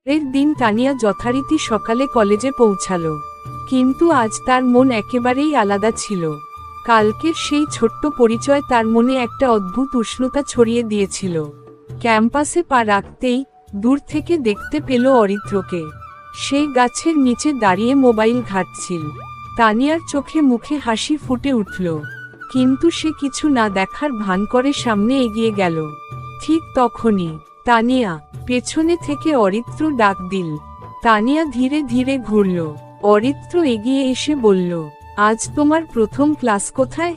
এর দিন তানিয়া যথারীতি সকালে কলেজে পৌঁছালো, কিন্তু আজ তার মন একেবারেই আলাদা ছিল। কালকের সেই ছোট্ট পরিচয় তার মনে একটা অদ্ভুত উষ্ণতা ছড়িয়ে দিয়েছিল। ক্যাম্পাসে পা রাখতেই দূর থেকে দেখতে পেল অরিত্রকে। সে গাছের নিচে দাঁড়িয়ে মোবাইল ঘাঁটছিল। তানিয়ার চোখে মুখে হাসি ফুটে উঠল, কিন্তু সে কিছু না দেখার ভান করে সামনে এগিয়ে গেল। ঠিক তখনই তানিয়া পেছনে থেকে অরিত্র ডাক দিল। তানিয়া ধীরে ধীরে ঘুরল। অরিত্র এগিয়ে এসে বলল, আজ তোমার প্রথম ক্লাস কোথায়?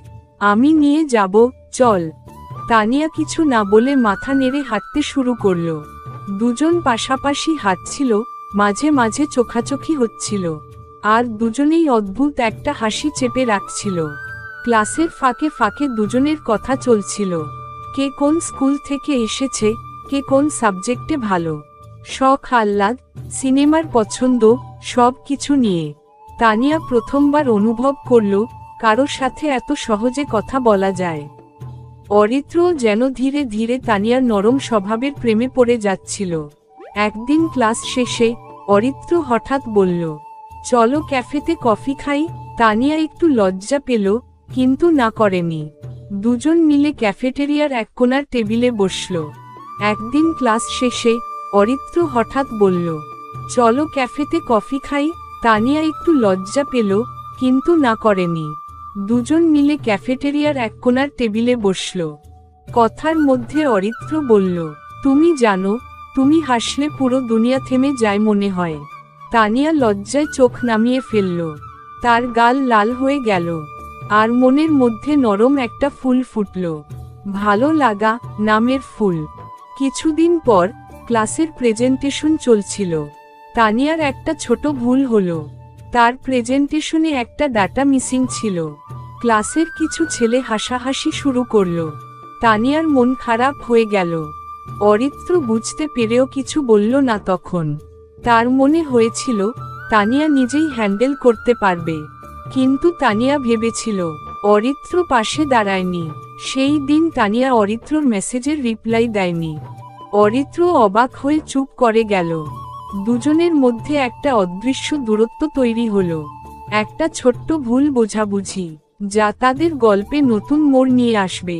আমি নিয়ে যাব, চল। তানিয়া কিছু না বলে মাথা নেড়ে হাঁটতে শুরু করল। দুজন পাশাপাশি হাঁটছিল, মাঝে মাঝে চোখাচোখি হচ্ছিল, আর দুজনেই অদ্ভুত একটা হাসি চেপে রাখছিল। ক্লাসের ফাঁকে ফাঁকে দুজনের কথা চলছিল। কে কোন স্কুল থেকে এসেছে, কে কোন সাবজেক্টে ভালো, শখ আহ্লাদ, সিনেমার পছন্দ, সব কিছু নিয়ে। তানিয়া প্রথমবার অনুভব করল কারো সাথে এত সহজে কথা বলা যায়। অরিত্র যেন ধীরে ধীরে তানিয়ার নরম স্বভাবের প্রেমে পড়ে যাচ্ছিল। একদিন ক্লাস শেষে অরিত্র হঠাৎ বলল, চলো ক্যাফেতে কফি খাই। তানিয়া একটু লজ্জা পেল, কিন্তু না করেনি। দুজন মিলে ক্যাফেটেরিয়ার এক কোণার টেবিলে বসল। একদিন ক্লাস শেষে অরিত্র হঠাৎ বলল, চলো ক্যাফেতে কফি খাই। তানিয়া একটু লজ্জা পেল, কিন্তু না করেনি। দুজন মিলে ক্যাফেটেরিয়ার এক কোণার টেবিলে বসল। কথার মধ্যে অরিত্র বলল, তুমি জানো, তুমি হাসলে পুরো দুনিয়া থেমে যায় মনে হয়। তানিয়া লজ্জায় চোখ নামিয়ে ফেলল। তার গাল লাল হয়ে গেল, আর মনের মধ্যে নরম একটা ফুল ফুটল, ভালো লাগা নামের ফুল। কিছুদিন পর ক্লাসের প্রেজেন্টেশন চলছিল। তানিয়ার একটা ছোট ভুল হলো। তার প্রেজেন্টেশনে একটা ডাটা মিসিং ছিল। ক্লাসের কিছু ছেলে হাসাহাসি শুরু করলো। তানিয়ার মন খারাপ হয়ে গেল। অরিত্র বুঝতে পেরেও কিছু বলল না তখন। তার মনে হয়েছিল তানিয়া নিজেই হ্যান্ডেল করতে পারবে, কিন্তু তানিয়া ভেবেছিল অরিত্র পাশে দাঁড়ায়নি। সেই দিন তানিয়া অরিত্রর মেসেজের রিপ্লাই দেয়নি। অরিত্র অবাক হয়ে চুপ করে গেল। দুজনের মধ্যে একটা অদৃশ্য দূরত্ব তৈরি হলো, একটা ছোট্ট ভুল বোঝাবুঝি, যা তাদের গল্পে নতুন মোড় নিয়ে আসবে।